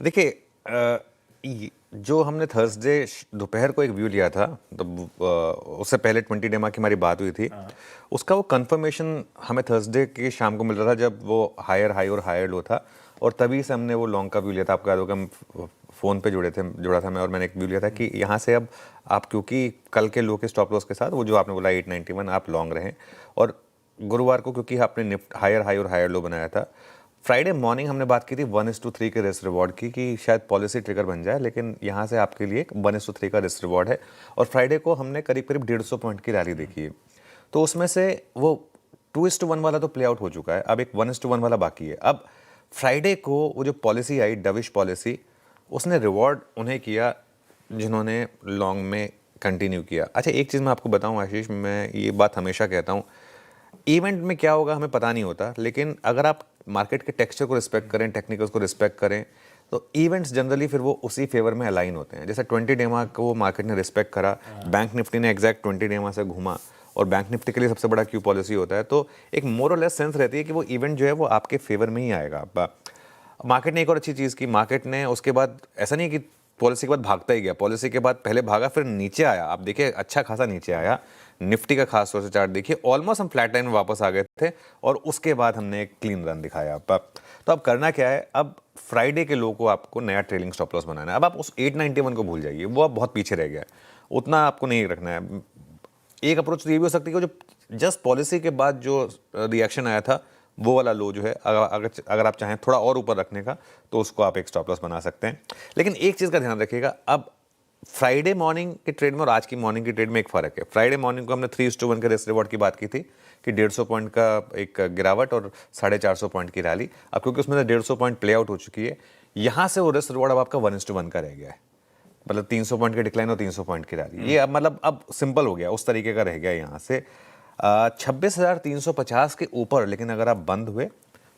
देखिए जो हमने थर्सडे दोपहर को एक व्यू लिया था, तो उससे पहले 20 डेमा की हमारी बात हुई थी। उसका वो कंफर्मेशन हमें थर्सडे की शाम को मिल रहा था, जब वो हायर हाई और हायर लो था, और तभी से हमने वो लॉन्ग का व्यू लिया था। आपको याद होगा, हम फ़ोन पे जुड़ा था मैं, और मैंने एक व्यू लिया था कि यहाँ से अब आप, क्योंकि कल के लो के स्टॉप लॉस के साथ वो जो आपने बोला 891, आप लॉन्ग रहें। और गुरुवार को क्योंकि आपने निफ्ट हायर हाई और हायर लो बनाया था, फ्राइडे मॉर्निंग हमने बात की थी 1:3 के रिस्क रिवॉर्ड की, कि शायद पॉलिसी ट्रिगर बन जाए, लेकिन यहाँ से आपके लिए 1:3 का रिस्क रिवॉर्ड है। और फ्राइडे को हमने करीब करीब 150 पॉइंट की रैली देखी है। तो उसमें से वो 2:1 वाला तो प्ले आउट हो चुका है, अब एक 1:1 वाला बाकी है। अब फ्राइडे को वो जो पॉलिसी आई, डविश पॉलिसी, उसने रिवॉर्ड उन्हें किया जिन्होंने लॉन्ग में कंटिन्यू किया। अच्छा, एक चीज़ मैं आपको बताऊं आशीष, मैं ये बात हमेशा कहता हूँ, इवेंट में क्या होगा हमें पता नहीं होता, लेकिन अगर आप मार्केट के टेक्सचर को रिस्पेक्ट करें, टेक्निकल्स को रिस्पेक्ट करें, तो इवेंट्स जनरली फिर वो उसी फेवर में अलाइन होते हैं। जैसे 20 डेमा को मार्केट ने रिस्पेक्ट करा, बैंक निफ्टी ने एग्जैक्ट 20 डेमा से घूमा, और बैंक निफ्टी के लिए सबसे बड़ा क्यू पॉलिसी होता है, तो एक मोर और लेस सेंस रहती है कि वो इवेंट जो है वो आपके फेवर में ही आएगा। मार्केट ने एक और अच्छी चीज़ की, मार्केट ने उसके बाद ऐसा नहीं कि पॉलिसी के बाद भागता ही गया, पॉलिसी के बाद पहले भागा फिर नीचे आया। आप देखिए, अच्छा खासा नीचे आया। निफ्टी का खास तौर से चार्ट देखिए, ऑलमोस्ट हम फ्लैट लाइन में वापस आ गए थे, और उसके बाद हमने एक क्लीन रन दिखाया। तो अब करना क्या है, अब फ्राइडे के लो को आपको नया ट्रेलिंग स्टॉप लॉस बनाना है। अब आप उस 891 को भूल जाइए, वो अब बहुत पीछे रह गया है, उतना आपको नहीं रखना है। एक अप्रोच तो ये भी हो सकती है कि जो जस्ट पॉलिसी के बाद जो रिएक्शन आया था, वो वाला लो जो है, अगर आप चाहें थोड़ा और ऊपर रखने का, तो उसको आप एक स्टॉप लॉस बना सकते हैं। लेकिन एक चीज़ का ध्यान रखिएगा, अब फ्राइडे मॉर्निंग के ट्रेड में और आज की मॉर्निंग की ट्रेड में एक फ़र्क है। फ्राइडे मॉर्निंग को हमने 3:1 के रिस्क रिवॉर्ड की बात की थी, कि 150 पॉइंट का एक गिरावट और 450 पॉइंट की रैली। अब क्योंकि उसमें 150 पॉइंट प्ले आउट हो चुकी है, यहाँ से वो रिस्क रिवॉर्ड अब आपका 1:1 का रह गया है। मतलब 300 पॉइंट की डिक्लाइन और 300 पॉइंट की रैली, ये अब मतलब अब सिंपल हो गया, उस तरीके का रह गया यहाँ से। 26,350 के ऊपर लेकिन अगर आप बंद हुए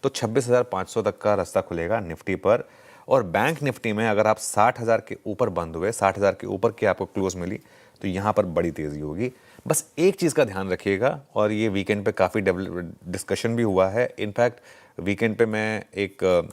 तो 26,500 तक का रास्ता खुलेगा निफ्टी पर। और बैंक निफ्टी में अगर आप 60,000 के ऊपर बंद हुए, 60,000 के ऊपर की आपको क्लोज मिली, तो यहाँ पर बड़ी तेज़ी होगी। बस एक चीज़ का ध्यान रखिएगा, और ये वीकेंड पे काफ़ी डिस्कशन भी हुआ है। इनफैक्ट वीकेंड पे मैं एक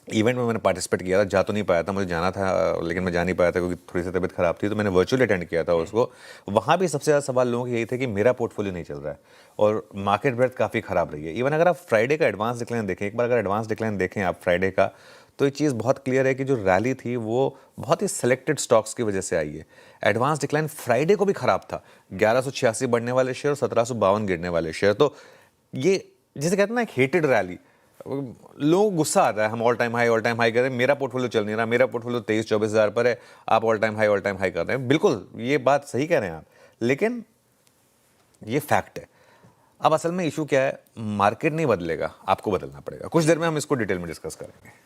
इवेंट में मैंने पार्टिसिपेट किया था, जा तो नहीं पाया था, मुझे जाना था लेकिन मैं जा नहीं पाया था क्योंकि थोड़ी सी तबीयत खराब थी, तो मैंने वर्चुअली अटेंड किया था उसको। वहाँ भी सबसे ज़्यादा सवाल लोगों के यही थे कि मेरा पोर्टफोलियो नहीं चल रहा है, और मार्केट ब्रेथ काफ़ी ख़राब रही है। इवन अगर आप फ्राइडे का एडवांस डिक्लाइन देखें, एक बार अगर एडवांस डिक्लाइन देखें आप फ्राइडे का, तो ये चीज़ बहुत क्लियर है कि जो रैली थी वो बहुत ही सिलेक्टेड स्टॉक्स की वजह से आई है। एडवांस डिक्लाइन फ्राइडे को भी ख़राब था, 1186 बढ़ने वाले शेयर और 1752 गिरने वाले शेयर। तो ये जिसे कहते हैं ना एक हेटेड रैली, लोगों को गुस्सा आता है, हम ऑल टाइम हाई कर रहे हैं, मेरा पोर्टफोलियो चल नहीं रहा, मेरा पोर्टफोलियो 23-24 हज़ार पर है, आप ऑल टाइम हाई कर रहे हैं। बिल्कुल ये बात सही कह रहे हैं आप, लेकिन ये फैक्ट है। अब असल में इशू क्या है, मार्केट नहीं बदलेगा, आपको बदलना पड़ेगा। कुछ देर में हम इसको डिटेल में डिस्कस करेंगे।